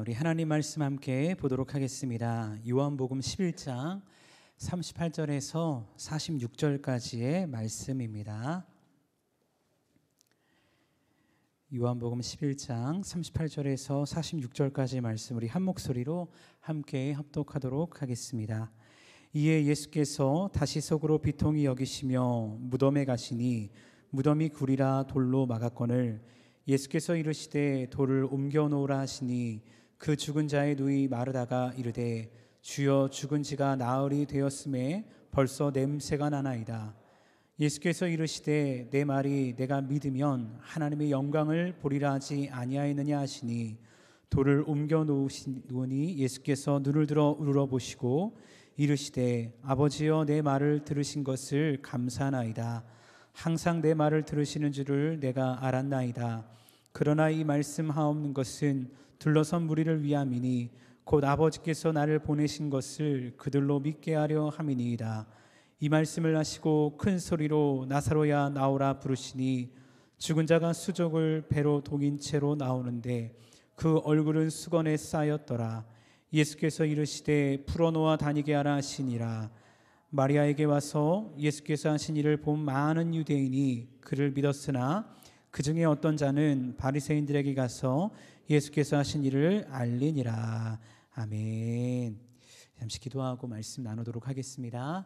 우리 하나님 말씀 함께 보도록 하겠습니다. 요한복음 11장 38절에서 46절까지의 말씀입니다. 요한복음 11장 38절에서 46절까지의 말씀 우리 한 목소리로 함께 합독하도록 하겠습니다. 이에 예수께서 다시 속으로 비통히 여기시며 무덤에 가시니 무덤이 굴이라 돌로 막았거늘 예수께서 이르시되 돌을 옮겨 놓으라 하시니 그 죽은 자의 누이 마르다가 이르되 주여 죽은 지가 나흘이 되었음에 벌써 냄새가 나나이다. 예수께서 이르시되 내 말이 내가 믿으면 하나님의 영광을 보리라 하지 아니하였느냐 하시니 돌을 옮겨 놓으니 예수께서 눈을 들어 우러보시고 이르시되 아버지여 내 말을 들으신 것을 감사하나이다. 항상 내 말을 들으시는 줄을 내가 알았나이다. 그러나 이 말씀하옵는 것은 둘러선 무리를 위함이니 곧 아버지께서 나를 보내신 것을 그들로 믿게 하려 함이니이다. 이 말씀을 하시고 큰 소리로 나사로야 나오라 부르시니 죽은 자가 수족을 배로 동인 채로 나오는데 그 얼굴은 수건에 쌓였더라. 예수께서 이르시되 풀어놓아 다니게 하라 하시니라. 마리아에게 와서 예수께서 하신 일을 본 많은 유대인이 그를 믿었으나 그 중에 어떤 자는 바리새인들에게 가서 예수께서 하신 일을 알리니라. 아멘. 잠시 기도하고 말씀 나누도록 하겠습니다.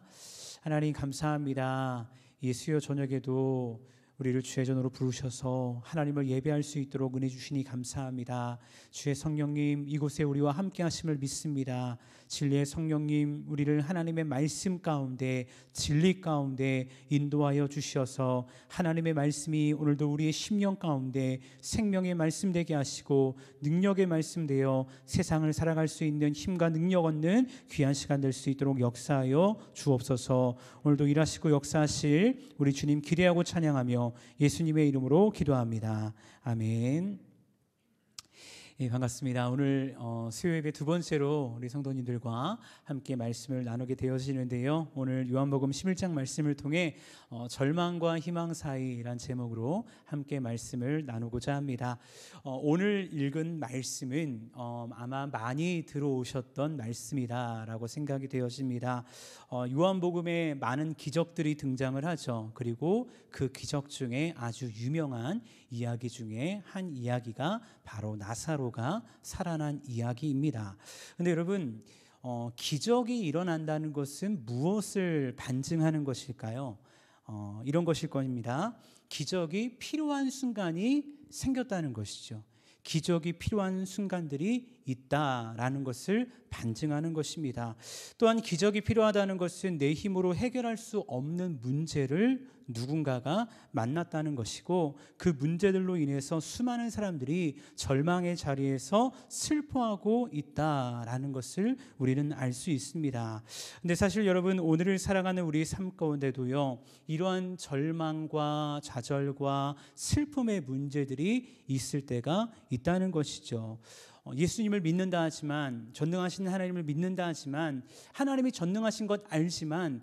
하나님 감사합니다. 이 수요 저녁에도 우리를 주의 전으로 부르셔서 하나님을 예배할 수 있도록 은혜 주시니 감사합니다. 주의 성령님 이곳에 우리와 함께 하심을 믿습니다. 진리의 성령님 우리를 하나님의 말씀 가운데 진리 가운데 인도하여 주셔서 하나님의 말씀이 오늘도 우리의 심령 가운데 생명의 말씀 되게 하시고 능력의 말씀 되어 세상을 살아갈 수 있는 힘과 능력 얻는 귀한 시간 될 수 있도록 역사하여 주옵소서. 오늘도 일하시고 역사하실 우리 주님 기대하고 찬양하며 예수님의 이름으로 기도합니다. 아멘. 예, 반갑습니다. 오늘 수요예배 두 번째로 우리 성도님들과 함께 말씀을 나누게 되어지는데요. 오늘 요한복음 11장 말씀을 통해 절망과 희망 사이란 제목으로 함께 말씀을 나누고자 합니다. 오늘 읽은 말씀은 아마 많이 들어오셨던 말씀이다라고 생각이 되어집니다. 요한복음에 많은 기적들이 등장을 하죠. 그리고 그 기적 중에 아주 유명한 이야기 중에 한 이야기가 바로 나사로가 살아난 이야기입니다. 근데 여러분 기적이 일어난다는 것은 무엇을 반증하는 것일까요? 이런 것일 겁니다. 기적이 필요한 순간이 생겼다는 것이죠. 기적이 필요한 순간들이 있다라는 것을 반증하는 것입니다. 또한 기적이 필요하다는 것은 내 힘으로 해결할 수 없는 문제를 누군가가 만났다는 것이고 그 문제들로 인해서 수많은 사람들이 절망의 자리에서 슬퍼하고 있다라는 것을 우리는 알 수 있습니다. 근데 사실 여러분 오늘을 살아가는 우리 삶 가운데도요 이러한 절망과 좌절과 슬픔의 문제들이 있을 때가 있다는 것이죠. 예수님을 믿는다 하지만 전능하신 하나님을 믿는다 하지만 하나님이 전능하신 것 알지만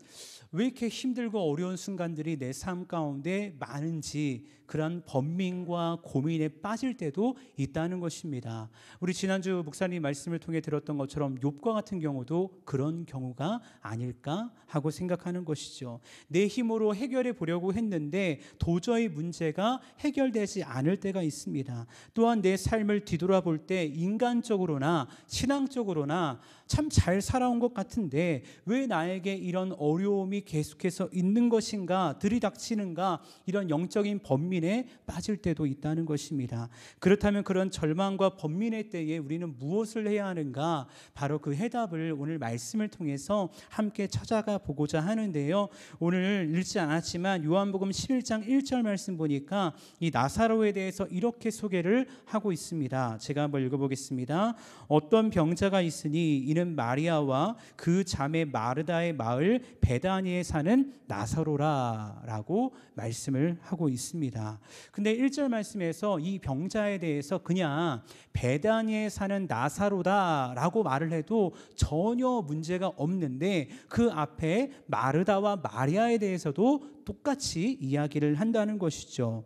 왜 이렇게 힘들고 어려운 순간들이 내 삶 가운데 많은지 그런 번민과 고민에 빠질 때도 있다는 것입니다. 우리 지난주 목사님 말씀을 통해 들었던 것처럼 욥과 같은 경우도 그런 경우가 아닐까 하고 생각하는 것이죠. 내 힘으로 해결해 보려고 했는데 도저히 문제가 해결되지 않을 때가 있습니다. 또한 내 삶을 뒤돌아볼 때 인간적으로나 신앙적으로나 참 잘 살아온 것 같은데 왜 나에게 이런 어려움이 계속해서 있는 것인가 들이닥치는가 이런 영적인 번민에 빠질 때도 있다는 것입니다. 그렇다면 그런 절망과 번민의 때에 우리는 무엇을 해야 하는가 바로 그 해답을 오늘 말씀을 통해서 함께 찾아가 보고자 하는데요. 오늘 읽지 않았지만 요한복음 11장 1절 말씀 보니까 이 나사로에 대해서 이렇게 소개를 하고 있습니다. 제가 한번 읽어보겠습니다. 어떤 병자가 있으니 이는 마리아와 그 자매 마르다의 마을 베다니에 사는 나사로라 라고 말씀을 하고 있습니다. 근데 1절 말씀에서 이 병자에 대해서 그냥 베다니에 사는 나사로다 라고 말을 해도 전혀 문제가 없는데 그 앞에 마르다와 마리아에 대해서도 또 똑같이 이야기를 한다는 것이죠.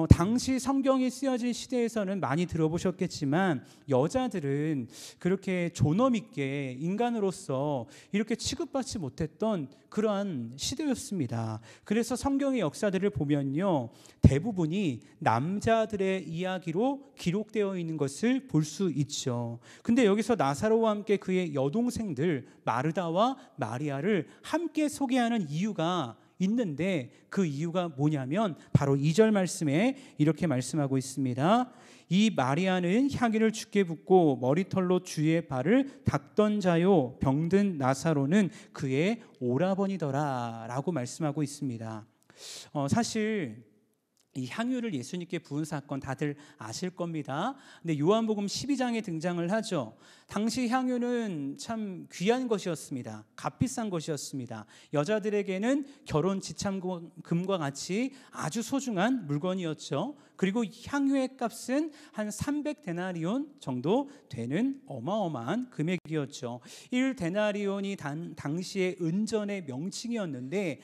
당시 성경이 쓰여진 시대에서는 많이 들어보셨겠지만 여자들은 그렇게 존엄 있게 인간으로서 이렇게 취급받지 못했던 그러한 시대였습니다. 그래서 성경의 역사들을 보면요, 대부분이 남자들의 이야기로 기록되어 있는 것을 볼 수 있죠. 근데 여기서 나사로와 함께 그의 여동생들 마르다와 마리아를 함께 소개하는 이유가 있는데, 그 이유가 뭐냐면 바로 2절 말씀에 이렇게 말씀하고 있습니다. 이 마리아는 향유를 주께 붓고 머리털로 주의 발을 닦던 자요, 병든 나사로는 그의 오라버니더라 라고 말씀하고 있습니다. 사실 이 향유를 예수님께 부은 사건 다들 아실 겁니다. 근데 요한복음 12장에 등장을 하죠. 당시 향유는 참 귀한 것이었습니다. 값비싼 것이었습니다. 여자들에게는 결혼 지참금과 같이 아주 소중한 물건이었죠. 그리고 향유의 값은 한 300데나리온 정도 되는 어마어마한 금액이었죠. 1데나리온이 당시의 은전의 명칭이었는데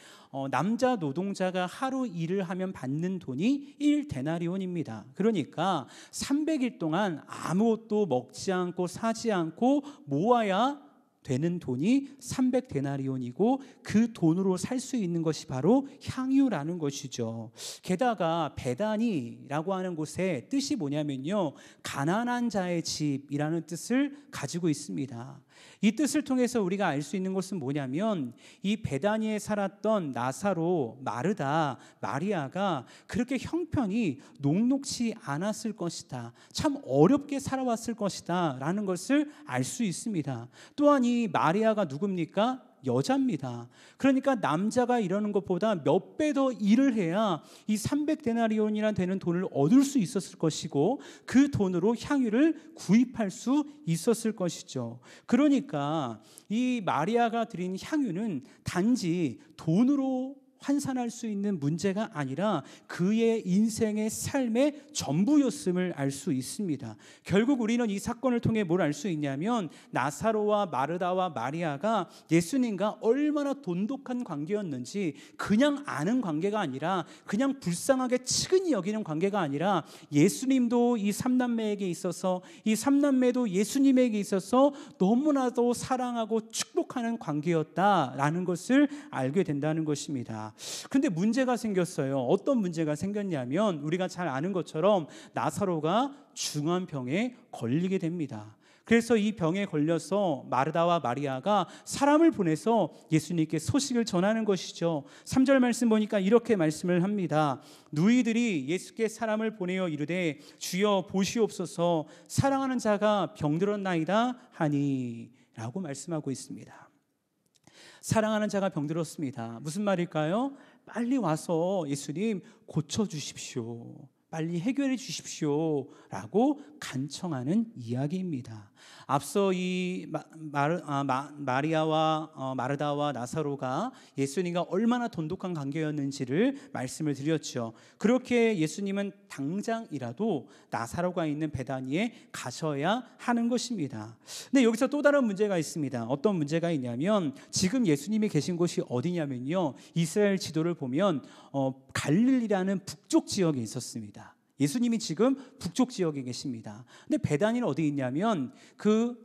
남자 노동자가 하루 일을 하면 받는 돈이 1데나리온입니다. 그러니까 300일 동안 아무것도 먹지 않고 사지 않고 모아야 되는 돈이 300데나리온이고 그 돈으로 살 수 있는 것이 바로 향유라는 것이죠. 게다가 베다니라고 하는 곳의 뜻이 뭐냐면요, 가난한 자의 집이라는 뜻을 가지고 있습니다. 이 뜻을 통해서 우리가 알 수 있는 것은 뭐냐면 이 베다니에 살았던 나사로, 마르다, 마리아가 그렇게 형편이 녹록지 않았을 것이다, 참 어렵게 살아왔을 것이다 라는 것을 알 수 있습니다. 또한 이 마리아가 누굽니까? 여자입니다. 그러니까 남자가 이러는 것보다 몇 배 더 일을 해야 이 300데나리온이나 되는 돈을 얻을 수 있었을 것이고 그 돈으로 향유를 구입할 수 있었을 것이죠. 그러니까 이 마리아가 드린 향유는 단지 돈으로 환산할 수 있는 문제가 아니라 그의 인생의 삶의 전부였음을 알 수 있습니다. 결국 우리는 이 사건을 통해 뭘 알 수 있냐면 나사로와 마르다와 마리아가 예수님과 얼마나 돈독한 관계였는지, 그냥 아는 관계가 아니라 그냥 불쌍하게 측은히 여기는 관계가 아니라 예수님도 이 삼남매에게 있어서 이 삼남매도 예수님에게 있어서 너무나도 사랑하고 축복하는 관계였다라는 것을 알게 된다는 것입니다. 근데 문제가 생겼어요. 어떤 문제가 생겼냐면 우리가 잘 아는 것처럼 나사로가 중한 병에 걸리게 됩니다. 그래서 이 병에 걸려서 마르다와 마리아가 사람을 보내서 예수님께 소식을 전하는 것이죠. 3절 말씀 보니까 이렇게 말씀을 합니다. 누이들이 예수께 사람을 보내어 이르되 주여 보시옵소서, 사랑하는 자가 병들었나이다 하니 라고 말씀하고 있습니다. 사랑하는 자가 병들었습니다. 무슨 말일까요? 빨리 와서 예수님 고쳐주십시오, 빨리 해결해 주십시오 라고 간청하는 이야기입니다. 앞서 이 마리아와 마르다와 나사로가 예수님과 얼마나 돈독한 관계였는지를 말씀을 드렸죠. 그렇게 예수님은 당장이라도 나사로가 있는 베다니에 가셔야 하는 것입니다. 근데 여기서 또 다른 문제가 있습니다. 어떤 문제가 있냐면 지금 예수님이 계신 곳이 어디냐면요, 이스라엘 지도를 보면 갈릴리라는 북쪽 지역에 있었습니다. 예수님이 지금 북쪽 지역에 계십니다. 근데 베다니는 어디 있냐면 그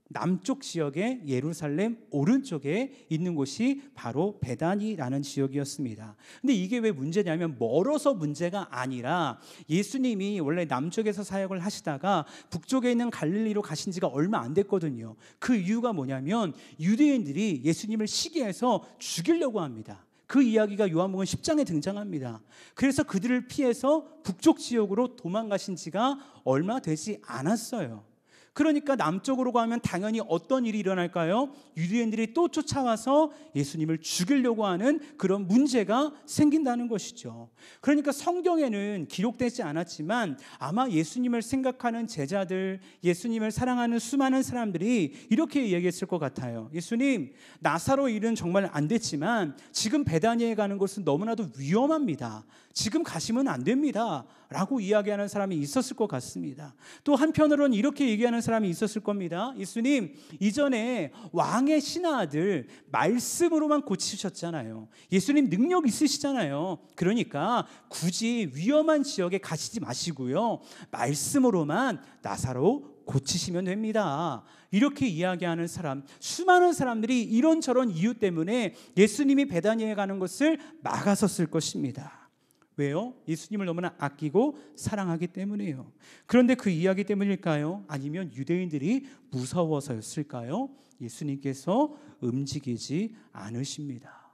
남쪽 지역의 예루살렘 오른쪽에 있는 곳이 바로 베다니라는 지역이었습니다. 근데 이게 왜 문제냐면 멀어서 문제가 아니라 예수님이 원래 남쪽에서 사역을 하시다가 북쪽에 있는 갈릴리로 가신 지가 얼마 안 됐거든요. 그 이유가 뭐냐면 유대인들이 예수님을 시기해서 죽이려고 합니다. 그 이야기가 요한복음 10장에 등장합니다. 그래서 그들을 피해서 북쪽 지역으로 도망가신 지가 얼마 되지 않았어요. 그러니까 남쪽으로 가면 당연히 어떤 일이 일어날까요? 유대인들이 또 쫓아와서 예수님을 죽이려고 하는 그런 문제가 생긴다는 것이죠. 그러니까 성경에는 기록되지 않았지만 아마 예수님을 생각하는 제자들, 예수님을 사랑하는 수많은 사람들이 이렇게 이야기했을 것 같아요. 예수님, 나사로 일은 정말 안 됐지만 지금 베다니에 가는 것은 너무나도 위험합니다. 지금 가시면 안 됩니다 라고 이야기하는 사람이 있었을 것 같습니다. 또 한편으로는 이렇게 얘기하는 사람이 있었을 겁니다. 예수님, 이전에 왕의 신하들 말씀으로만 고치셨잖아요. 예수님 능력 있으시잖아요. 그러니까 굳이 위험한 지역에 가시지 마시고요, 말씀으로만 나사로 고치시면 됩니다. 이렇게 이야기하는 사람, 수많은 사람들이 이런저런 이유 때문에 예수님이 베다니에 가는 것을 막았었을 것입니다. 왜요? 예수님을 너무나 아끼고 사랑하기 때문이에요. 그런데 그 이야기 때문일까요? 아니면 유대인들이 무서워서였을까요? 예수님께서 움직이지 않으십니다.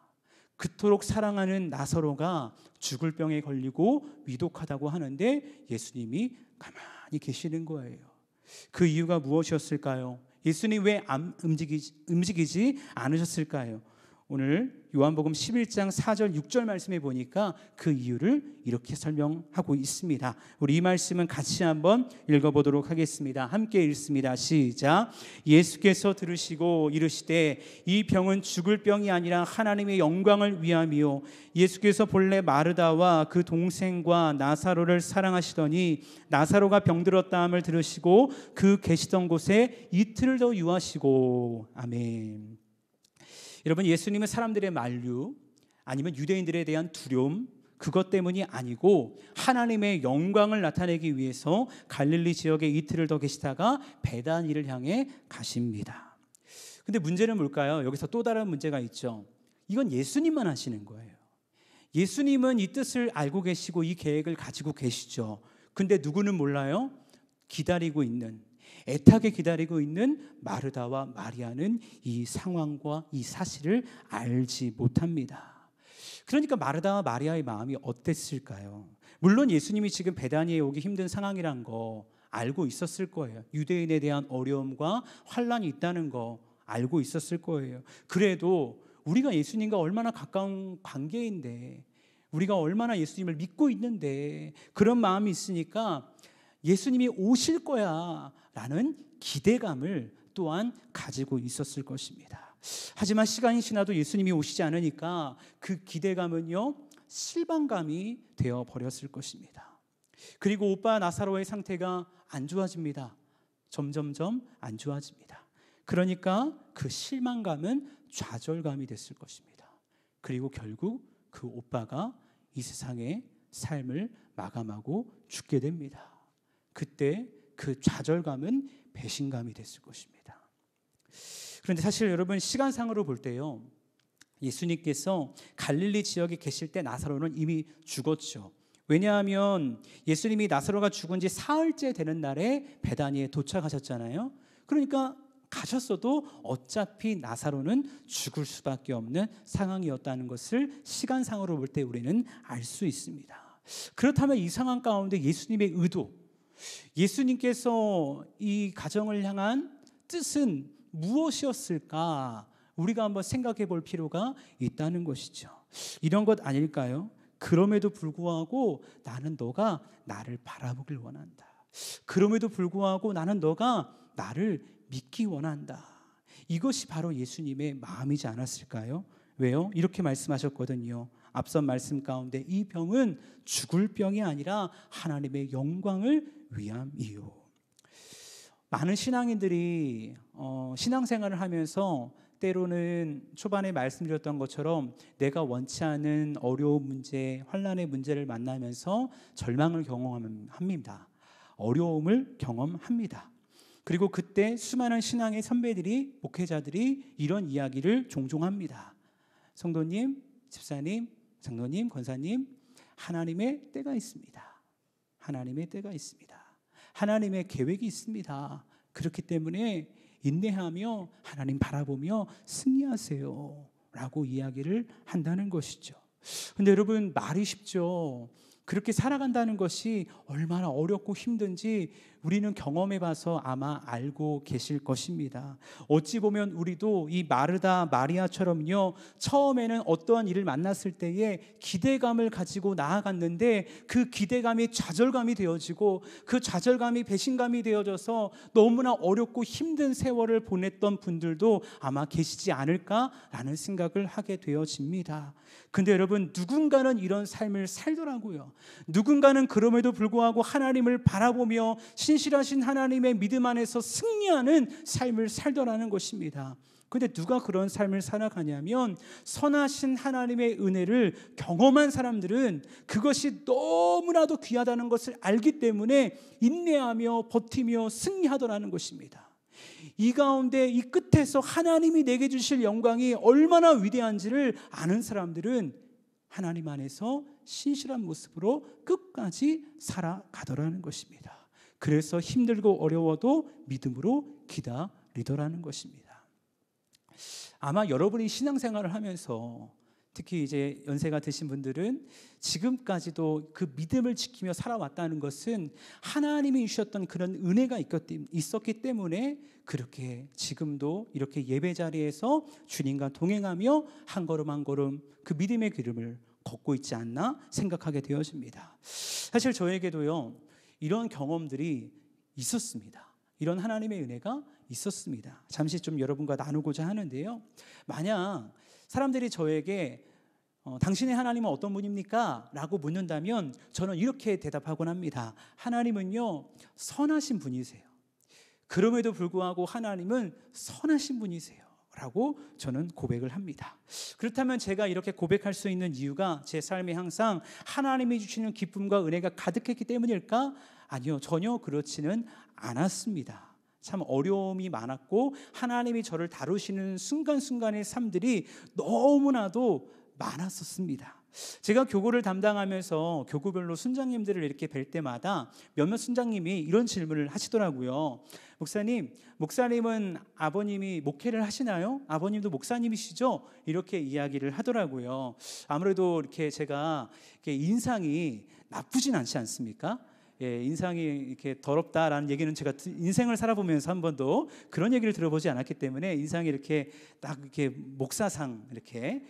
그토록 사랑하는 나사로가 죽을 병에 걸리고 위독하다고 하는데 예수님이 가만히 계시는 거예요. 그 이유가 무엇이었을까요? 예수님 왜 안 움직이지 않으셨을까요? 오늘 요한복음 11장 4절 6절 말씀에 보니까 그 이유를 이렇게 설명하고 있습니다. 우리 이 말씀은 같이 한번 읽어보도록 하겠습니다. 함께 읽습니다. 시작. 예수께서 들으시고 이르시되 이 병은 죽을 병이 아니라 하나님의 영광을 위함이요 예수께서 본래 마르다와 그 동생과 나사로를 사랑하시더니 나사로가 병들었다함을 들으시고 그 계시던 곳에 이틀을 더 유하시고. 아멘. 여러분, 예수님은 사람들의 만류 아니면 유대인들에 대한 두려움, 그것 때문이 아니고 하나님의 영광을 나타내기 위해서 갈릴리 지역에 이틀을 더 계시다가 베다니를 향해 가십니다. 근데 문제는 뭘까요? 여기서 또 다른 문제가 있죠. 이건 예수님만 하시는 거예요. 예수님은 이 뜻을 알고 계시고 이 계획을 가지고 계시죠. 근데 누구는 몰라요? 기다리고 있는, 애타게 기다리고 있는 마르다와 마리아는 이 상황과 이 사실을 알지 못합니다. 그러니까 마르다와 마리아의 마음이 어땠을까요? 물론 예수님이 지금 베다니에 오기 힘든 상황이란 거 알고 있었을 거예요. 유대인에 대한 어려움과 환란이 있다는 거 알고 있었을 거예요. 그래도 우리가 예수님과 얼마나 가까운 관계인데, 우리가 얼마나 예수님을 믿고 있는데 그런 마음이 있으니까 예수님이 오실 거야 라는 기대감을 또한 가지고 있었을 것입니다. 하지만 시간이 지나도 예수님이 오시지 않으니까 그 기대감은요, 실망감이 되어 버렸을 것입니다. 그리고 오빠 나사로의 상태가 안 좋아집니다. 점점점 안 좋아집니다. 그러니까 그 실망감은 좌절감이 됐을 것입니다. 그리고 결국 그 오빠가 이 세상의 삶을 마감하고 죽게 됩니다. 그때 그 좌절감은 배신감이 됐을 것입니다. 그런데 사실 여러분, 시간상으로 볼 때요, 예수님께서 갈릴리 지역에 계실 때 나사로는 이미 죽었죠. 왜냐하면 예수님이 나사로가 죽은 지 사흘째 되는 날에 베다니에 도착하셨잖아요. 그러니까 가셨어도 어차피 나사로는 죽을 수밖에 없는 상황이었다는 것을 시간상으로 볼 때 우리는 알 수 있습니다. 그렇다면 이 상황 가운데 예수님의 의도, 예수님께서 이 가정을 향한 뜻은 무엇이었을까? 우리가 한번 생각해 볼 필요가 있다는 것이죠. 이런 것 아닐까요? 그럼에도 불구하고 나는 너가 나를 바라보길 원한다. 그럼에도 불구하고 나는 너가 나를 믿기 원한다. 이것이 바로 예수님의 마음이지 않았을까요? 왜요? 이렇게 말씀하셨거든요. 앞선 말씀 가운데 이 병은 죽을 병이 아니라 하나님의 영광을 위함이요. 많은 신앙인들이 신앙생활을 하면서 때로는 초반에 말씀드렸던 것처럼 내가 원치 않은 어려운 문제, 환난의 문제를 만나면서 절망을 경험합니다. 어려움을 경험합니다. 그리고 그때 수많은 신앙의 선배들이, 목회자들이 이런 이야기를 종종 합니다. 성도님, 집사님, 장로님, 권사님, 하나님의 때가 있습니다. 하나님의 때가 있습니다. 하나님의 계획이 있습니다. 그렇기 때문에 인내하며 하나님 바라보며 승리하세요 라고 이야기를 한다는 것이죠. 근데 여러분, 말이 쉽죠. 그렇게 살아간다는 것이 얼마나 어렵고 힘든지 우리는 경험해 봐서 아마 알고 계실 것입니다. 어찌 보면 우리도 이 마르다 마리아처럼요, 처음에는 어떠한 일을 만났을 때에 기대감을 가지고 나아갔는데 그 기대감이 좌절감이 되어지고 그 좌절감이 배신감이 되어져서 너무나 어렵고 힘든 세월을 보냈던 분들도 아마 계시지 않을까라는 생각을 하게 되어집니다. 근데 여러분, 누군가는 이런 삶을 살더라고요. 누군가는 그럼에도 불구하고 하나님을 바라보며 신실하신 하나님의 믿음 안에서 승리하는 삶을 살더라는 것입니다. 근데 누가 그런 삶을 살아가냐면 선하신 하나님의 은혜를 경험한 사람들은 그것이 너무나도 귀하다는 것을 알기 때문에 인내하며 버티며 승리하더라는 것입니다. 이 가운데 이 끝에서 하나님이 내게 주실 영광이 얼마나 위대한지를 아는 사람들은 하나님 안에서 신실한 모습으로 끝까지 살아가더라는 것입니다. 그래서 힘들고 어려워도 믿음으로 기다리더라는 것입니다. 아마 여러분이 신앙생활을 하면서 특히 이제 연세가 드신 분들은 지금까지도 그 믿음을 지키며 살아왔다는 것은 하나님이 주셨던 그런 은혜가 있었기 때문에 그렇게 지금도 이렇게 예배 자리에서 주님과 동행하며 한 걸음 한 걸음 그 믿음의 기름을 걷고 있지 않나 생각하게 되어집니다. 사실 저에게도요 이런 경험들이 있었습니다. 이런 하나님의 은혜가 있었습니다. 잠시 좀 여러분과 나누고자 하는데요. 만약 사람들이 저에게 당신의 하나님은 어떤 분입니까? 라고 묻는다면 저는 이렇게 대답하곤 합니다. 하나님은요 선하신 분이세요. 그럼에도 불구하고 하나님은 선하신 분이세요 라고 저는 고백을 합니다. 그렇다면 제가 이렇게 고백할 수 있는 이유가 제 삶에 항상 하나님이 주시는 기쁨과 은혜가 가득했기 때문일까? 아니요, 전혀 그렇지는 않았습니다. 참 어려움이 많았고 하나님이 저를 다루시는 순간순간의 삶들이 너무나도 많았었습니다. 제가 교구를 담당하면서 교구별로 순장님들을 이렇게 뵐 때마다 몇몇 순장님이 이런 질문을 하시더라고요. 목사님은 아버님이 목회를 하시나요? 아버님도 목사님이시죠? 이렇게 이야기를 하더라고요. 아무래도 이렇게 제가 이렇게 인상이 나쁘진 않지 않습니까? 예, 인상이 이렇게 더럽다라는 얘기는 제가 인생을 살아보면서 한 번도 그런 얘기를 들어보지 않았기 때문에 인상이 이렇게 딱 이렇게 목사상 이렇게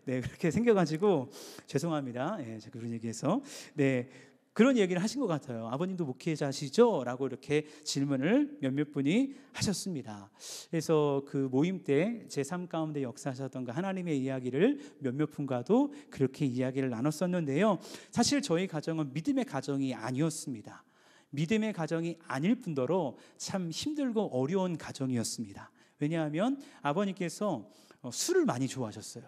네 그렇게 생겨가지고 죄송합니다. 예, 제가 그런 얘기해서 네 그런 얘기를 하신 것 같아요. 아버님도 목회자시죠? 라고 이렇게 질문을 몇몇 분이 하셨습니다. 그래서 그 모임 때 제 삶 가운데 역사하셨던 그 하나님의 이야기를 몇몇 분과도 그렇게 이야기를 나눴었는데요. 사실 저희 가정은 믿음의 가정이 아니었습니다. 믿음의 가정이 아닐 뿐더러 참 힘들고 어려운 가정이었습니다. 왜냐하면 아버님께서 술을 많이 좋아하셨어요.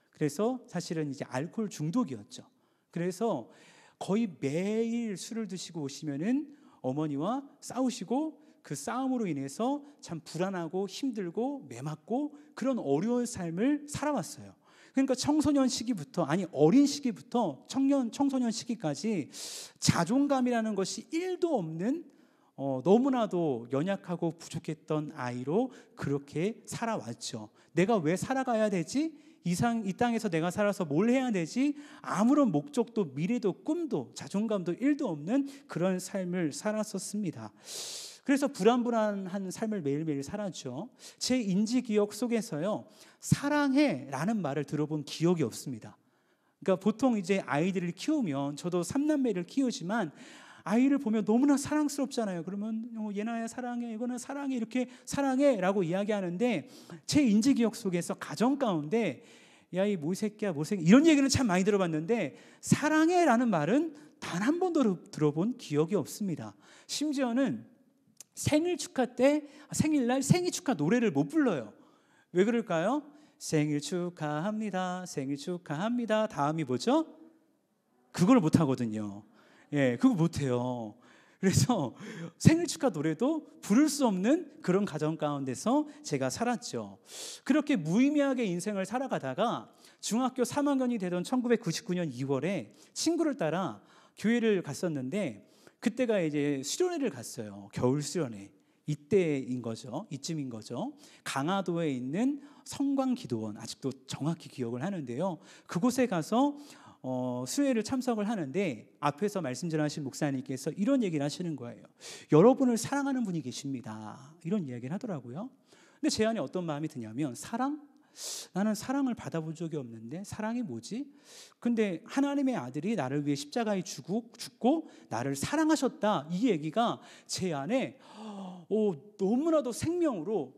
그래서 사실은 이제 알코올 중독이었죠. 그래서 거의 매일 술을 드시고 오시면은 어머니와 싸우시고 그 싸움으로 인해서 참 불안하고 힘들고 매맞고 그런 어려운 삶을 살아왔어요. 그러니까 청소년 시기부터 어린 시기부터 청소년 시기까지 자존감이라는 것이 1도 없는 너무나도 연약하고 부족했던 아이로 그렇게 살아왔죠. 내가 왜 살아가야 되지? 이 땅에서 내가 살아서 뭘 해야 되지? 아무런 목적도 미래도 꿈도 자존감도 1도 없는 그런 삶을 살았었습니다. 그래서 불안불안한 삶을 매일매일 살았죠. 제 인지 기억 속에서요 사랑해 라는 말을 들어본 기억이 없습니다. 그러니까 보통 이제 아이들을 키우면 저도 3남매를 키우지만 아이를 보면 너무나 사랑스럽잖아요. 그러면 예나야 사랑해, 이거는 사랑해, 이렇게 사랑해 라고 이야기하는데 제 인지 기억 속에서 가정 가운데 야 이 모새끼야 모새끼 이런 얘기는 참 많이 들어봤는데 사랑해 라는 말은 단 한 번도 들어본 기억이 없습니다. 심지어는 생일 축하 때 생일날 생일 축하 노래를 못 불러요. 왜 그럴까요? 생일 축하합니다, 생일 축하합니다. 다음이 뭐죠? 그걸 못 하거든요. 예, 그거 못해요. 그래서 생일 축하 노래도 부를 수 없는 그런 가정 가운데서 제가 살았죠. 그렇게 무의미하게 인생을 살아가다가 중학교 3학년이 되던 1999년 2월에 친구를 따라 교회를 갔었는데 그때가 이제 수련회를 갔어요. 겨울 수련회. 이때인 거죠. 이쯤인 거죠. 강화도에 있는 성광기도원, 아직도 정확히 기억을 하는데요. 그곳에 가서 수회를 참석을 하는데 앞에서 말씀 전하신 목사님께서 이런 얘기를 하시는 거예요. 여러분을 사랑하는 분이 계십니다. 이런 이야기를 하더라고요. 근데 제 안에 어떤 마음이 드냐면 사랑? 나는 사랑을 받아본 적이 없는데 사랑이 뭐지? 근데 하나님의 아들이 나를 위해 십자가에 죽고 나를 사랑하셨다. 이 얘기가 제 안에 너무나도 생명으로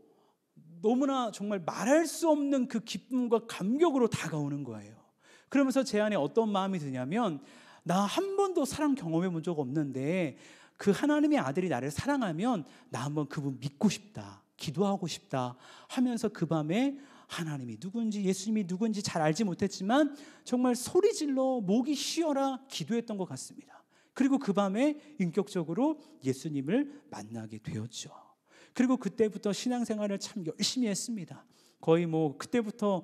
너무나 정말 말할 수 없는 그 기쁨과 감격으로 다가오는 거예요. 그러면서 제 안에 어떤 마음이 드냐면 나 한 번도 사랑 경험해 본 적 없는데 그 하나님의 아들이 나를 사랑하면 나 한번 그분 믿고 싶다, 기도하고 싶다 하면서 그 밤에 하나님이 누군지 예수님이 누군지 잘 알지 못했지만 정말 소리질러 목이 쉬어라 기도했던 것 같습니다. 그리고 그 밤에 인격적으로 예수님을 만나게 되었죠. 그리고 그때부터 신앙생활을 참 열심히 했습니다. 거의 그때부터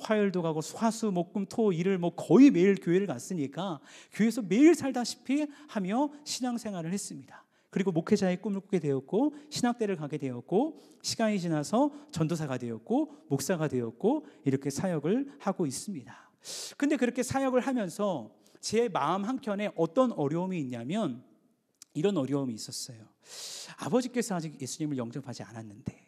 화요일도 가고 화수 목금 토 일을 거의 매일 교회를 갔으니까 교회에서 매일 살다시피 하며 신앙생활을 했습니다. 그리고 목회자의 꿈을 꾸게 되었고 신학대를 가게 되었고 시간이 지나서 전도사가 되었고 목사가 되었고 이렇게 사역을 하고 있습니다. 근데 그렇게 사역을 하면서 제 마음 한켠에 어떤 어려움이 있냐면 이런 어려움이 있었어요. 아버지께서 아직 예수님을 영접하지 않았는데,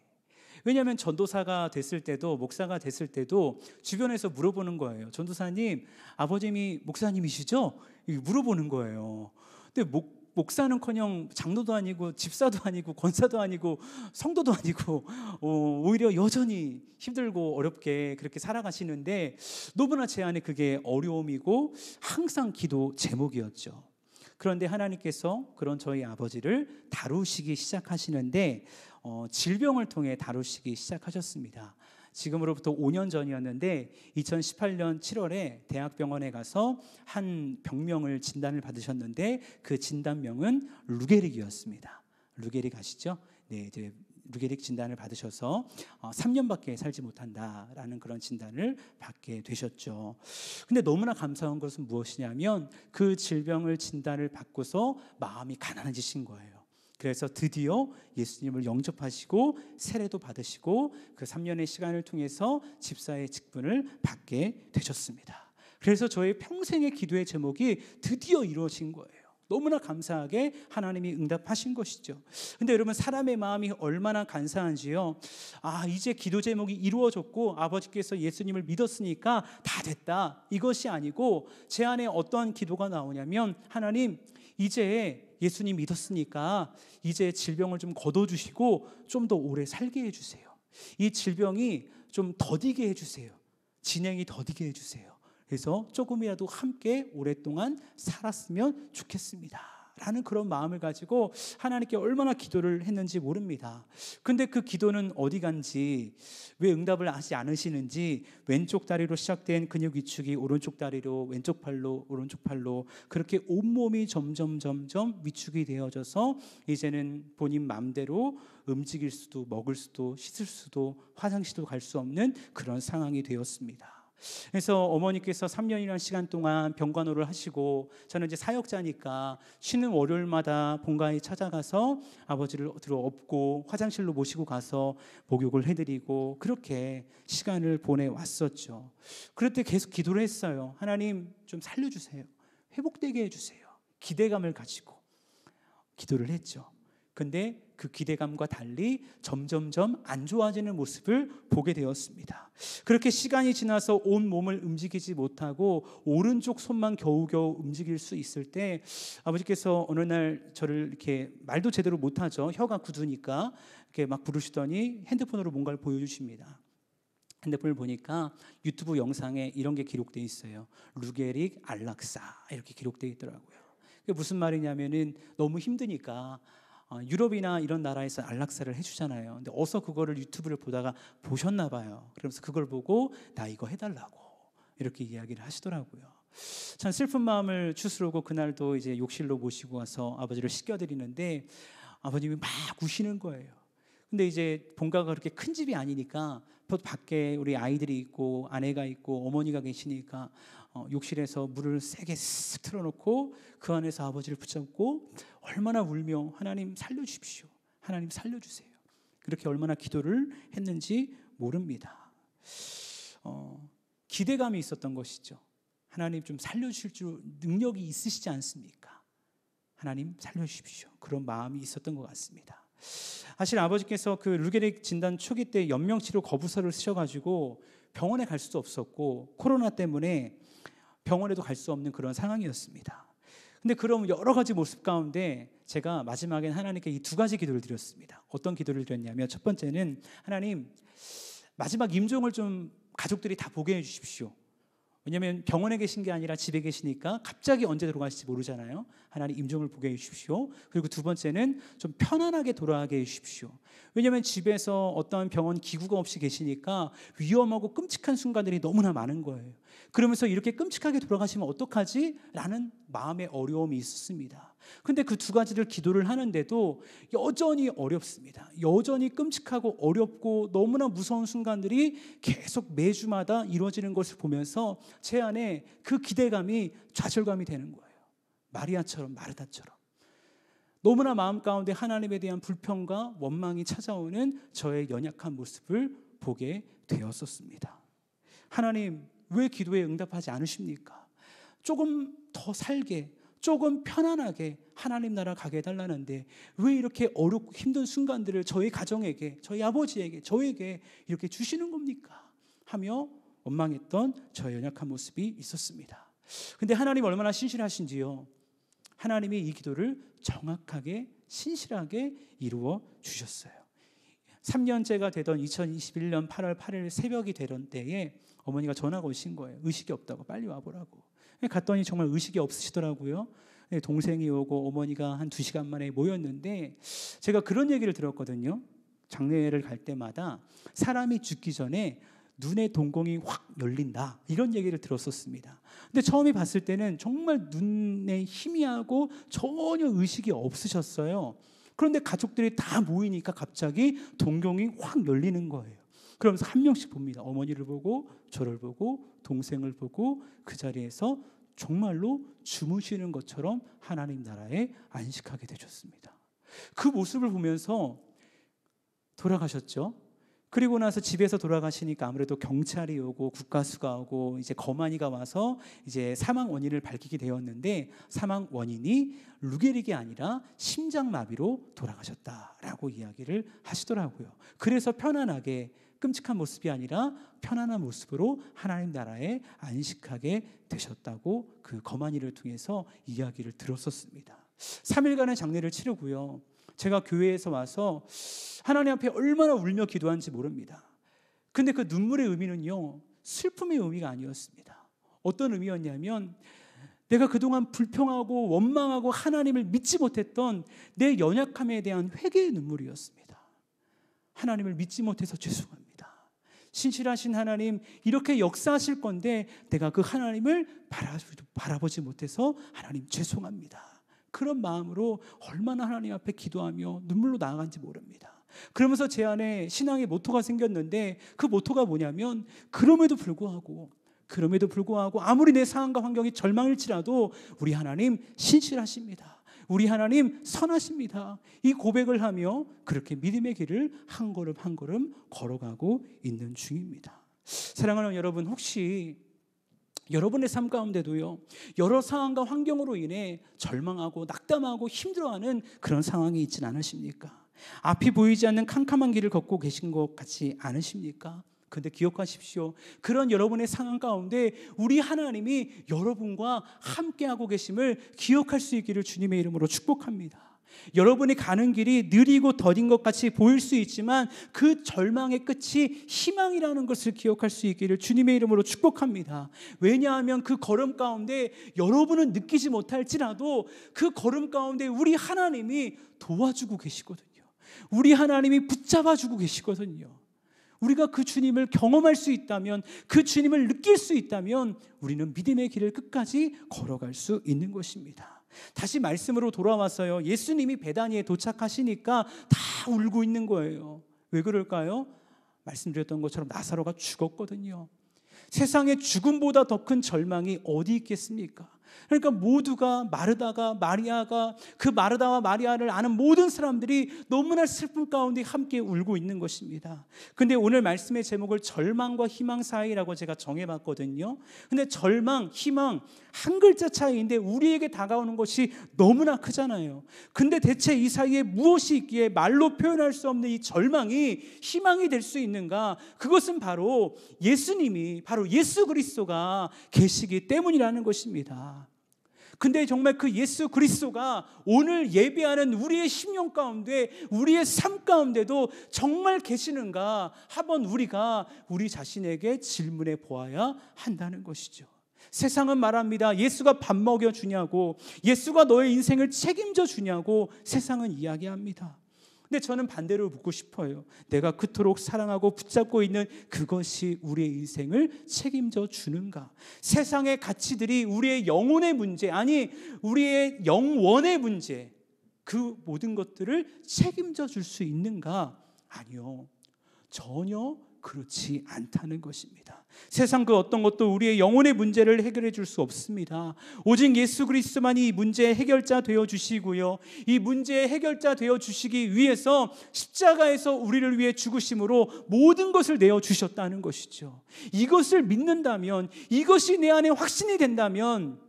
왜냐하면 전도사가 됐을 때도 목사가 됐을 때도 주변에서 물어보는 거예요. 전도사님, 아버님이 목사님이시죠? 물어보는 거예요. 근데 목사는커녕 장로도 아니고 집사도 아니고 권사도 아니고 성도도 아니고 오히려 여전히 힘들고 어렵게 그렇게 살아가시는데 너무나 제 안에 그게 어려움이고 항상 기도 제목이었죠. 그런데 하나님께서 그런 저희 아버지를 다루시기 시작하시는데 질병을 통해 다루시기 시작하셨습니다. 지금으로부터 5년 전이었는데 2018년 7월에 대학병원에 가서 한 병명을 진단을 받으셨는데 그 진단명은 루게릭이었습니다. 루게릭 아시죠? 네, 이제 루게릭 진단을 받으셔서 3년밖에 살지 못한다라는 그런 진단을 받게 되셨죠. 근데 너무나 감사한 것은 무엇이냐면 그 질병을 진단을 받고서 마음이 가난해지신 거예요. 그래서 드디어 예수님을 영접하시고 세례도 받으시고 그 3년의 시간을 통해서 집사의 직분을 받게 되셨습니다. 그래서 저의 평생의 기도의 제목이 드디어 이루어진 거예요. 너무나 감사하게 하나님이 응답하신 것이죠. 근데 여러분, 사람의 마음이 얼마나 간사한지요. 이제 기도 제목이 이루어졌고 아버지께서 예수님을 믿었으니까 다 됐다, 이것이 아니고 제 안에 어떤 기도가 나오냐면, 하나님, 이제 예수님 믿었으니까 이제 질병을 좀 거둬주시고 좀 더 오래 살게 해주세요. 이 질병이 좀 더디게 해주세요. 진행이 더디게 해주세요. 그래서 조금이라도 함께 오랫동안 살았으면 좋겠습니다 라는 그런 마음을 가지고 하나님께 얼마나 기도를 했는지 모릅니다. 근데 그 기도는 어디 간지, 왜 응답을 하지 않으시는지 왼쪽 다리로 시작된 근육 위축이 오른쪽 다리로, 왼쪽 팔로, 오른쪽 팔로 그렇게 온몸이 점점 위축이 되어져서 이제는 본인 마음대로 움직일 수도 먹을 수도 씻을 수도 화장실도 갈 수 없는 그런 상황이 되었습니다. 그래서 어머니께서 3년이라는 시간 동안 병간호를 하시고 저는 이제 사역자니까 쉬는 월요일마다 본가에 찾아가서 아버지를 들어 업고 화장실로 모시고 가서 목욕을 해드리고 그렇게 시간을 보내왔었죠. 그럴 때 계속 기도를 했어요. 하나님, 좀 살려주세요. 회복되게 해주세요. 기대감을 가지고 기도를 했죠. 근데 그 기대감과 달리 점점점 안 좋아지는 모습을 보게 되었습니다. 그렇게 시간이 지나서 온 몸을 움직이지 못하고 오른쪽 손만 겨우겨우 움직일 수 있을 때 아버지께서 어느 날 저를 이렇게 말도 제대로 못하죠. 혀가 굳으니까 이렇게 막 부르시더니 핸드폰으로 뭔가를 보여주십니다. 핸드폰을 보니까 유튜브 영상에 이런 게 기록되어 있어요. 루게릭 안락사 이렇게 기록되어 있더라고요. 그게 무슨 말이냐면은 너무 힘드니까 유럽이나 이런 나라에서 안락사를 해주잖아요. 근데 어서 그거를 유튜브를 보다가 보셨나 봐요. 그러면서 그걸 보고 나 이거 해달라고 이렇게 이야기를 하시더라고요. 참 슬픈 마음을 추스르고 그날도 이제 욕실로 모시고 와서 아버지를 씻겨드리는데 아버님이 막 우시는 거예요. 근데 이제 본가가 그렇게 큰 집이 아니니까 밖에 우리 아이들이 있고 아내가 있고 어머니가 계시니까 욕실에서 물을 세게 쓱 틀어놓고 그 안에서 아버지를 붙잡고 얼마나 울며 하나님 살려주십시오, 하나님 살려주세요, 그렇게 얼마나 기도를 했는지 모릅니다. 기대감이 있었던 것이죠. 하나님 좀 살려주실 줄 능력이 있으시지 않습니까? 하나님 살려주십시오, 그런 마음이 있었던 것 같습니다. 사실 아버지께서 그 루게릭 진단 초기 때 연명치료 거부서를 쓰셔가지고 병원에 갈 수도 없었고 코로나 때문에 병원에도 갈 수 없는 그런 상황이었습니다. 근데 그런 여러 가지 모습 가운데 제가 마지막엔 하나님께 이 두 가지 기도를 드렸습니다. 어떤 기도를 드렸냐면, 첫 번째는 하나님, 마지막 임종을 좀 가족들이 다 보게 해주십시오. 왜냐하면 병원에 계신 게 아니라 집에 계시니까 갑자기 언제 돌아가실지 모르잖아요. 하나님 임종을 보게 해주십시오. 그리고 두 번째는 좀 편안하게 돌아가게 해주십시오. 왜냐하면 집에서 어떠한 병원 기구가 없이 계시니까 위험하고 끔찍한 순간들이 너무나 많은 거예요. 그러면서 이렇게 끔찍하게 돌아가시면 어떡하지? 라는 마음의 어려움이 있었습니다. 근데 그 두 가지를 기도를 하는데도 여전히 어렵습니다. 여전히 끔찍하고 어렵고 너무나 무서운 순간들이 계속 매주마다 이루어지는 것을 보면서 제 안에 그 기대감이 좌절감이 되는 거예요. 마리아처럼, 마르다처럼. 너무나 마음 가운데 하나님에 대한 불평과 원망이 찾아오는 저의 연약한 모습을 보게 되었었습니다. 하나님, 왜 기도에 응답하지 않으십니까? 조금 더 살게, 조금 편안하게 하나님 나라 가게 해달라는데 왜 이렇게 어렵고 힘든 순간들을 저희 가정에게, 저희 아버지에게, 저에게 이렇게 주시는 겁니까? 하며 원망했던 저의 연약한 모습이 있었습니다. 근데 하나님 얼마나 신실하신지요. 하나님이 이 기도를 정확하게 신실하게 이루어 주셨어요. 3년째가 되던 2021년 8월 8일 새벽이 되던 때에 어머니가 전화가 오신 거예요. 의식이 없다고, 빨리 와보라고. 갔더니 정말 의식이 없으시더라고요. 동생이 오고 어머니가 한 2시간 만에 모였는데 제가 그런 얘기를 들었거든요. 장례를 갈 때마다 사람이 죽기 전에 눈의 동공이 확 열린다, 이런 얘기를 들었었습니다. 근데 처음에 봤을 때는 정말 눈에 희미하고 전혀 의식이 없으셨어요. 그런데 가족들이 다 모이니까 갑자기 동공이 확 열리는 거예요. 그러면서 한 명씩 봅니다. 어머니를 보고 저를 보고 동생을 보고 그 자리에서 정말로 주무시는 것처럼 하나님 나라에 안식하게 되셨습니다. 그 모습을 보면서 돌아가셨죠. 그리고 나서 집에서 돌아가시니까 아무래도 경찰이 오고 국가수가 오고 이제 거만이가 와서 이제 사망 원인을 밝히게 되었는데 사망 원인이 루게릭이 아니라 심장마비로 돌아가셨다라고 이야기를 하시더라고요. 그래서 편안하게, 끔찍한 모습이 아니라 편안한 모습으로 하나님 나라에 안식하게 되셨다고 그 거만이를 통해서 이야기를 들었었습니다. 3일간의 장례를 치르고요. 제가 교회에서 와서 하나님 앞에 얼마나 울며 기도한지 모릅니다. 근데 그 눈물의 의미는요, 슬픔의 의미가 아니었습니다. 어떤 의미였냐면 내가 그동안 불평하고 원망하고 하나님을 믿지 못했던 내 연약함에 대한 회개의 눈물이었습니다. 하나님을 믿지 못해서 죄송합니다. 신실하신 하나님, 이렇게 역사하실 건데 내가 그 하나님을 바라보지 못해서 하나님 죄송합니다. 그런 마음으로 얼마나 하나님 앞에 기도하며 눈물로 나아간지 모릅니다. 그러면서 제 안에 신앙의 모토가 생겼는데 그 모토가 뭐냐면 그럼에도 불구하고 아무리 내 상황과 환경이 절망일지라도 우리 하나님 신실하십니다. 우리 하나님 선하십니다. 이 고백을 하며 그렇게 믿음의 길을 한 걸음 한 걸음 걸어가고 있는 중입니다. 사랑하는 여러분, 혹시 여러분의 삶 가운데도요, 여러 상황과 환경으로 인해 절망하고 낙담하고 힘들어하는 그런 상황이 있진 않으십니까? 앞이 보이지 않는 캄캄한 길을 걷고 계신 것 같지 않으십니까? 그런데 기억하십시오. 그런 여러분의 상황 가운데 우리 하나님이 여러분과 함께하고 계심을 기억할 수 있기를 주님의 이름으로 축복합니다. 여러분이 가는 길이 느리고 더딘 것 같이 보일 수 있지만 그 절망의 끝이 희망이라는 것을 기억할 수 있기를 주님의 이름으로 축복합니다. 왜냐하면 그 걸음 가운데 여러분은 느끼지 못할지라도 그 걸음 가운데 우리 하나님이 도와주고 계시거든요. 우리 하나님이 붙잡아주고 계시거든요. 우리가 그 주님을 경험할 수 있다면, 그 주님을 느낄 수 있다면 우리는 믿음의 길을 끝까지 걸어갈 수 있는 것입니다. 다시 말씀으로 돌아와서요, 예수님이 베다니에 도착하시니까 다 울고 있는 거예요. 왜 그럴까요? 말씀드렸던 것처럼 나사로가 죽었거든요. 세상에 죽음보다 더 큰 절망이 어디 있겠습니까? 그러니까 모두가 마르다가 마리아가, 그 마르다와 마리아를 아는 모든 사람들이 너무나 슬픔 가운데 함께 울고 있는 것입니다. 근데 오늘 말씀의 제목을 절망과 희망 사이라고 제가 정해봤거든요. 근데 절망, 희망 한 글자 차이인데 우리에게 다가오는 것이 너무나 크잖아요. 근데 대체 이 사이에 무엇이 있기에 말로 표현할 수 없는 이 절망이 희망이 될 수 있는가? 그것은 바로 예수님이, 바로 예수 그리스도가 계시기 때문이라는 것입니다. 근데 정말 그 예수 그리스도가 오늘 예배하는 우리의 심령 가운데, 우리의 삶 가운데도 정말 계시는가? 한번 우리가 우리 자신에게 질문해 보아야 한다는 것이죠. 세상은 말합니다. 예수가 밥 먹여주냐고, 예수가 너의 인생을 책임져 주냐고 세상은 이야기합니다. 근데 저는 반대로 묻고 싶어요. 내가 그토록 사랑하고 붙잡고 있는 그것이 우리의 인생을 책임져 주는가? 세상의 가치들이 우리의 영혼의 문제, 아니 우리의 영원의 문제, 그 모든 것들을 책임져 줄 수 있는가? 아니요, 전혀 그렇지 않다는 것입니다. 세상 그 어떤 것도 우리의 영혼의 문제를 해결해 줄 수 없습니다. 오직 예수 그리스도만이 이 문제의 해결자 되어 주시고요, 이 문제의 해결자 되어 주시기 위해서 십자가에서 우리를 위해 죽으심으로 모든 것을 내어 주셨다는 것이죠. 이것을 믿는다면, 이것이 내 안에 확신이 된다면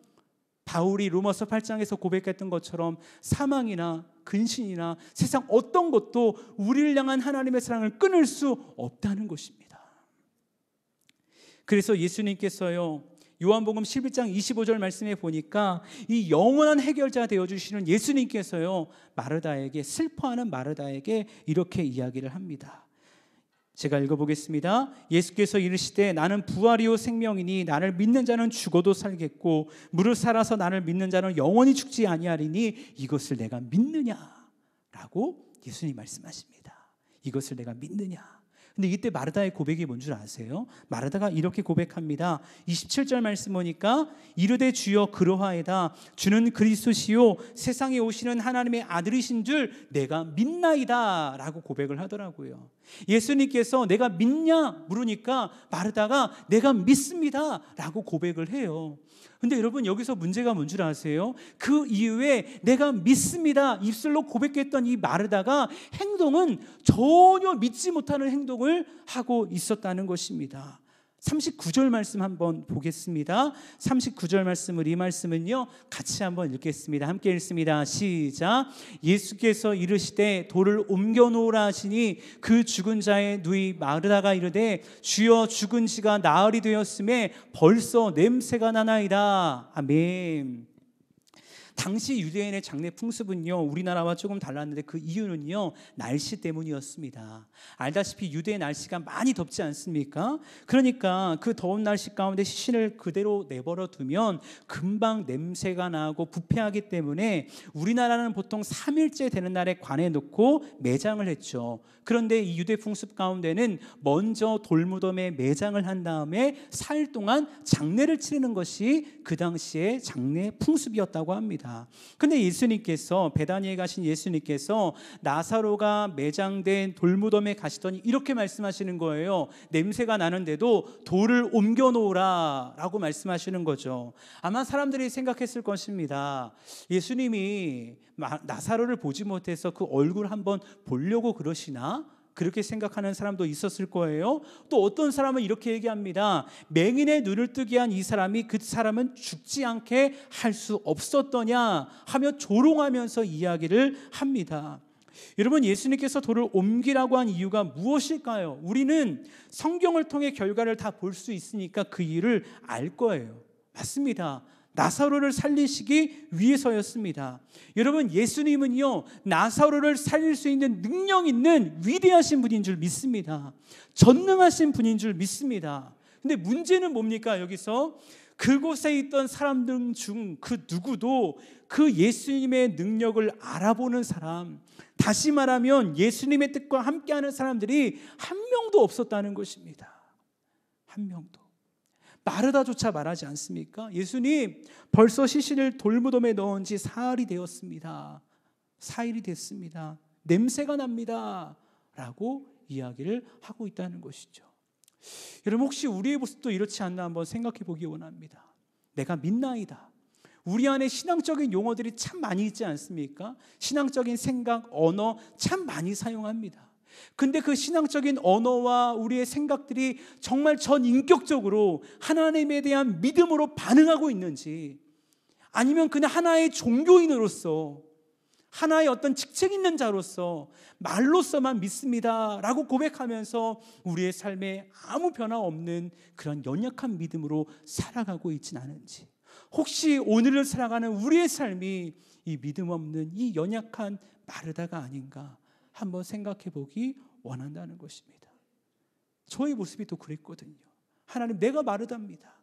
바울이 로마서 8장에서 고백했던 것처럼 사망이나 근신이나 세상 어떤 것도 우리를 향한 하나님의 사랑을 끊을 수 없다는 것입니다. 그래서 예수님께서요, 요한복음 11장 25절 말씀에 보니까 이 영원한 해결자 되어주시는 예수님께서요, 마르다에게, 슬퍼하는 마르다에게 이렇게 이야기를 합니다. 제가 읽어보겠습니다. 예수께서 이르시되 나는 부활이요 생명이니 나를 믿는 자는 죽어도 살겠고 무릇 살아서 나를 믿는 자는 영원히 죽지 아니하리니 이것을 내가 믿느냐라고 예수님이 말씀하십니다. 이것을 내가 믿느냐. 근데 이때 마르다의 고백이 뭔 줄 아세요? 마르다가 이렇게 고백합니다. 27절 말씀 보니까 이르되 주여 그러하이다. 주는 그리스도시요 세상에 오시는 하나님의 아들이신 줄 내가 믿나이다 라고 고백을 하더라고요. 예수님께서 내가 믿냐 물으니까 마르다가 내가 믿습니다 라고 고백을 해요. 근데 여러분, 여기서 문제가 뭔 줄 아세요? 그 이후에 내가 믿습니다 입술로 고백했던 이 마르다가 행동은 전혀 믿지 못하는 행동을 하고 있었다는 것입니다. 39절 말씀 한번 보겠습니다. 39절 말씀을, 이 말씀은요 같이 한번 읽겠습니다. 함께 읽습니다. 시작. 예수께서 이르시되 돌을 옮겨 놓으라 하시니 그 죽은 자의 누이 마르다가 이르되 주여 죽은 지가 나흘이 되었음에 벌써 냄새가 나나이다. 아멘. 당시 유대인의 장례 풍습은요 우리나라와 조금 달랐는데 그 이유는요 날씨 때문이었습니다. 알다시피 유대의 날씨가 많이 덥지 않습니까? 그러니까 그 더운 날씨 가운데 시신을 그대로 내버려 두면 금방 냄새가 나고 부패하기 때문에 우리나라는 보통 3일째 되는 날에 관에 놓고 매장을 했죠. 그런데 이 유대 풍습 가운데는 먼저 돌무덤에 매장을 한 다음에 4일 동안 장례를 치르는 것이 그 당시의 장례 풍습이었다고 합니다. 근데 예수님께서, 베다니에 가신 예수님께서 나사로가 매장된 돌무덤에 가시더니 이렇게 말씀하시는 거예요. 냄새가 나는데도 돌을 옮겨 놓으라 라고 말씀하시는 거죠. 아마 사람들이 생각했을 것입니다. 예수님이 나사로를 보지 못해서 그 얼굴 한번 보려고 그러시나? 그렇게 생각하는 사람도 있었을 거예요. 또 어떤 사람은 이렇게 얘기합니다. 맹인의 눈을 뜨게 한 이 사람이 그 사람은 죽지 않게 할 수 없었더냐 하며 조롱하면서 이야기를 합니다. 여러분, 예수님께서 돌을 옮기라고 한 이유가 무엇일까요? 우리는 성경을 통해 결과를 다 볼 수 있으니까 그 이유를 알 거예요. 맞습니다. 나사로를 살리시기 위해서였습니다. 여러분, 예수님은요 나사로를 살릴 수 있는 능력 있는 위대하신 분인 줄 믿습니다. 전능하신 분인 줄 믿습니다. 근데 문제는 뭡니까? 여기서 그곳에 있던 사람들 중 그 누구도 그 예수님의 능력을 알아보는 사람, 다시 말하면 예수님의 뜻과 함께하는 사람들이 한 명도 없었다는 것입니다. 한 명도. 마르다조차 말하지 않습니까? 예수님, 벌써 시신을 돌무덤에 넣은 지 4일이 되었습니다. 4일이 됐습니다. 냄새가 납니다 라고 이야기를 하고 있다는 것이죠. 여러분, 혹시 우리의 모습도 이렇지 않나 한번 생각해 보기 원합니다. 내가 믿나이다. 우리 안에 신앙적인 용어들이 참 많이 있지 않습니까? 신앙적인 생각, 언어 참 많이 사용합니다. 근데 그 신앙적인 언어와 우리의 생각들이 정말 전인격적으로 하나님에 대한 믿음으로 반응하고 있는지, 아니면 그냥 하나의 종교인으로서, 하나의 어떤 직책 있는 자로서 말로서만 믿습니다 라고 고백하면서 우리의 삶에 아무 변화 없는 그런 연약한 믿음으로 살아가고 있진 않은지, 혹시 오늘을 살아가는 우리의 삶이 이 믿음 없는 이 연약한 마르다가 아닌가 한번 생각해 보기 원한다는 것입니다. 저의 모습이 또 그랬거든요. 하나님, 내가 마르다입니다.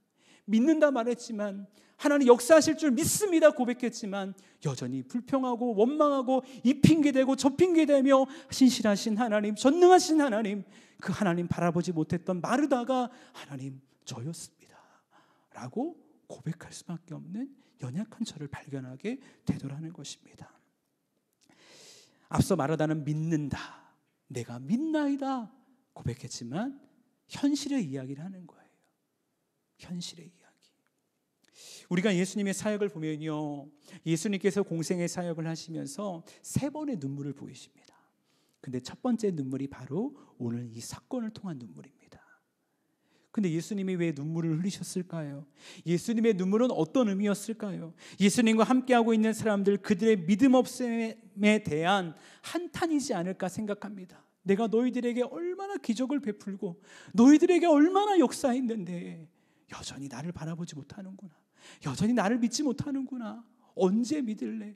믿는다 말했지만, 하나님 역사하실 줄 믿습니다 고백했지만 여전히 불평하고 원망하고 이 핑계대고 저 핑계대며 신실하신 하나님, 전능하신 하나님, 그 하나님 바라보지 못했던 마르다가 하나님 저였습니다 라고 고백할 수밖에 없는 연약한 저를 발견하게 되더라는 것입니다. 앞서 마르다는 믿는다, 내가 믿나이다 고백했지만 현실의 이야기를 하는 거예요. 현실의 이야기. 우리가 예수님의 사역을 보면요, 예수님께서 공생의 사역을 하시면서 3번의 눈물을 보이십니다. 근데 첫 번째 눈물이 바로 오늘 이 사건을 통한 눈물입니다. 근데 예수님이 왜 눈물을 흘리셨을까요? 예수님의 눈물은 어떤 의미였을까요? 예수님과 함께하고 있는 사람들, 그들의 믿음 없음에 대한 한탄이지 않을까 생각합니다. 내가 너희들에게 얼마나 기적을 베풀고 너희들에게 얼마나 역사했는데 여전히 나를 바라보지 못하는구나, 여전히 나를 믿지 못하는구나, 언제 믿을래,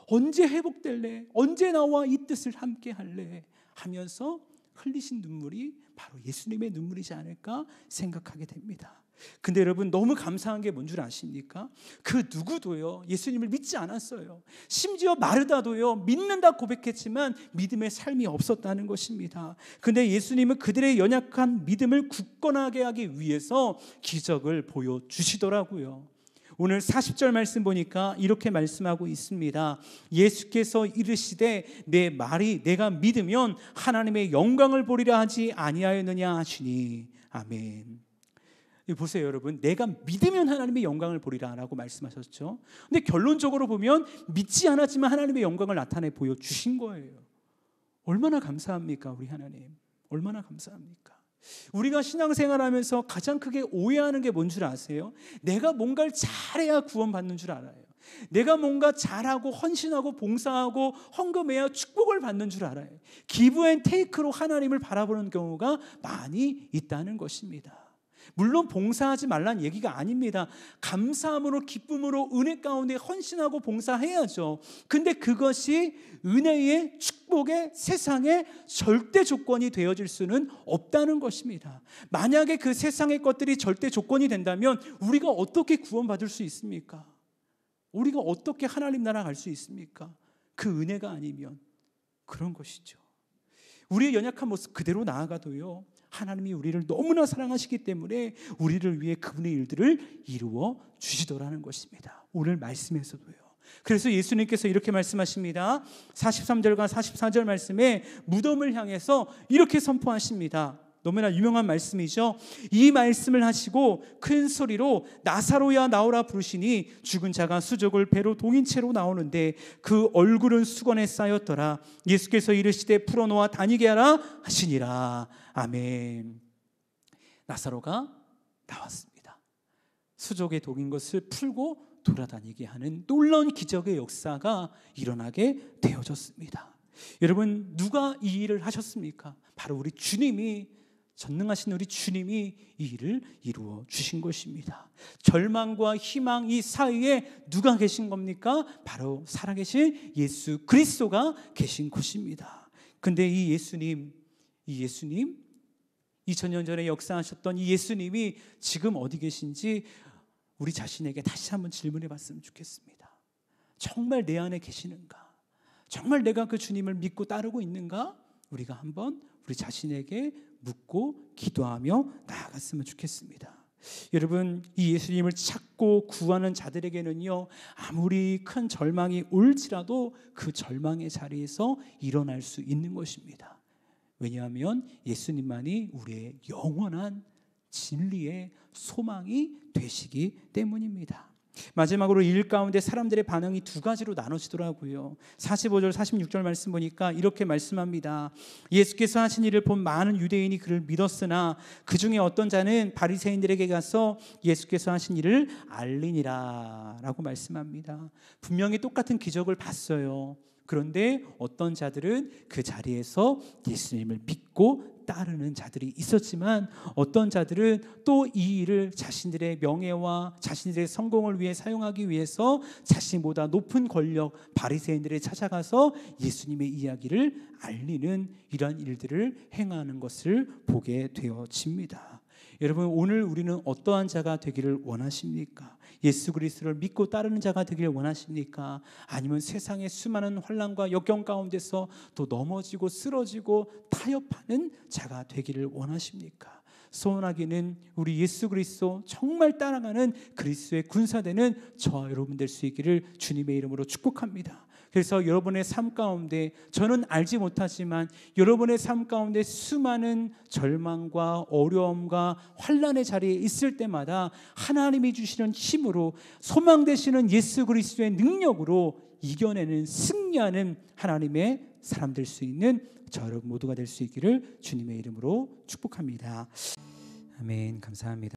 언제 회복될래, 언제 나와 이 뜻을 함께 할래 하면서 흘리신 눈물이 바로 예수님의 눈물이지 않을까 생각하게 됩니다. 근데 여러분, 너무 감사한 게 뭔 줄 아십니까? 그 누구도요 예수님을 믿지 않았어요. 심지어 마르다도요 믿는다 고백했지만 믿음의 삶이 없었다는 것입니다. 근데 예수님은 그들의 연약한 믿음을 굳건하게 하기 위해서 기적을 보여주시더라고요. 오늘 40절 말씀 보니까 이렇게 말씀하고 있습니다. 예수께서 이르시되 내 말이 내가 믿으면 하나님의 영광을 보리라 하지 아니하였느냐 하시니. 아멘. 보세요 여러분, 내가 믿으면 하나님의 영광을 보리라 라고 말씀하셨죠. 근데 결론적으로 보면 믿지 않았지만 하나님의 영광을 나타내 보여주신 거예요. 얼마나 감사합니까 우리 하나님, 얼마나 감사합니까? 우리가 신앙생활하면서 가장 크게 오해하는 게 뭔 줄 아세요? 내가 뭔가를 잘해야 구원받는 줄 알아요. 내가 뭔가 잘하고 헌신하고 봉사하고 헌금해야 축복을 받는 줄 알아요. 기브 앤 테이크로 하나님을 바라보는 경우가 많이 있다는 것입니다. 물론 봉사하지 말란 얘기가 아닙니다. 감사함으로 기쁨으로 은혜 가운데 헌신하고 봉사해야죠. 근데 그것이 은혜의 축복의 세상의 절대 조건이 되어질 수는 없다는 것입니다. 만약에 그 세상의 것들이 절대 조건이 된다면 우리가 어떻게 구원받을 수 있습니까? 우리가 어떻게 하나님 나라 갈 수 있습니까? 그 은혜가 아니면. 그런 것이죠. 우리의 연약한 모습 그대로 나아가도요, 하나님이 우리를 너무나 사랑하시기 때문에 우리를 위해 그분의 일들을 이루어 주시더라는 것입니다. 오늘 말씀에서도요. 그래서 예수님께서 이렇게 말씀하십니다. 43절과 44절 말씀에 무덤을 향해서 이렇게 선포하십니다. 너무나 유명한 말씀이죠. 이 말씀을 하시고 큰 소리로 나사로야 나오라 부르시니 죽은 자가 수족을 배로 동인 채로 나오는데 그 얼굴은 수건에 쌓였더라. 예수께서 이르시되 풀어놓아 다니게 하라 하시니라. 아멘. 나사로가 나왔습니다. 수족에 동인 것을 풀고 돌아다니게 하는 놀라운 기적의 역사가 일어나게 되어졌습니다. 여러분, 누가 이 일을 하셨습니까? 바로 우리 주님이, 전능하신 우리 주님이 이 일을 이루어 주신 것입니다. 절망과 희망 이 사이에 누가 계신 겁니까? 바로 살아계신 예수 그리스도가 계신 곳입니다. 근데 이 예수님 2000년 전에 역사하셨던 이 예수님이 지금 어디 계신지 우리 자신에게 다시 한번 질문해 봤으면 좋겠습니다. 정말 내 안에 계시는가? 정말 내가 그 주님을 믿고 따르고 있는가? 우리가 한번 우리 자신에게 묻고 기도하며 나아갔으면 좋겠습니다. 여러분, 이 예수님을 찾고 구하는 자들에게는요, 아무리 큰 절망이 올지라도 그 절망의 자리에서 일어날 수 있는 것입니다. 왜냐하면 예수님만이 우리의 영원한 진리의 소망이 되시기 때문입니다. 마지막으로 일 가운데 사람들의 반응이 두 가지로 나눠지더라고요. 45절 46절 말씀 보니까 이렇게 말씀합니다. 예수께서 하신 일을 본 많은 유대인이 그를 믿었으나 그 중에 어떤 자는 바리새인들에게 가서 예수께서 하신 일을 알리니라 라고 말씀합니다. 분명히 똑같은 기적을 봤어요. 그런데 어떤 자들은 그 자리에서 예수님을 믿고 따르는 자들이 있었지만 어떤 자들은 또 이 일을 자신들의 명예와 자신들의 성공을 위해 사용하기 위해서 자신보다 높은 권력 바리새인들에 찾아가서 예수님의 이야기를 알리는 이러한 일들을 행하는 것을 보게 되어집니다. 여러분, 오늘 우리는 어떠한 자가 되기를 원하십니까? 예수 그리스도를 믿고 따르는 자가 되기를 원하십니까? 아니면 세상의 수많은 환난과 역경 가운데서 또 넘어지고 쓰러지고 타협하는 자가 되기를 원하십니까? 소원하기는 우리 예수 그리스도 정말 따라가는 그리스도의 군사되는 저와 여러분 될 수 있기를 주님의 이름으로 축복합니다. 그래서 여러분의 삶 가운데, 저는 알지 못하지만 여러분의 삶 가운데 수많은 절망과 어려움과 환난의 자리에 있을 때마다 하나님이 주시는 힘으로, 소망 되시는 예수 그리스도의 능력으로 이겨내는, 승리하는 하나님의 사람 될 수 있는 저 여러분 모두가 될 수 있기를 주님의 이름으로 축복합니다. 아멘. 감사합니다.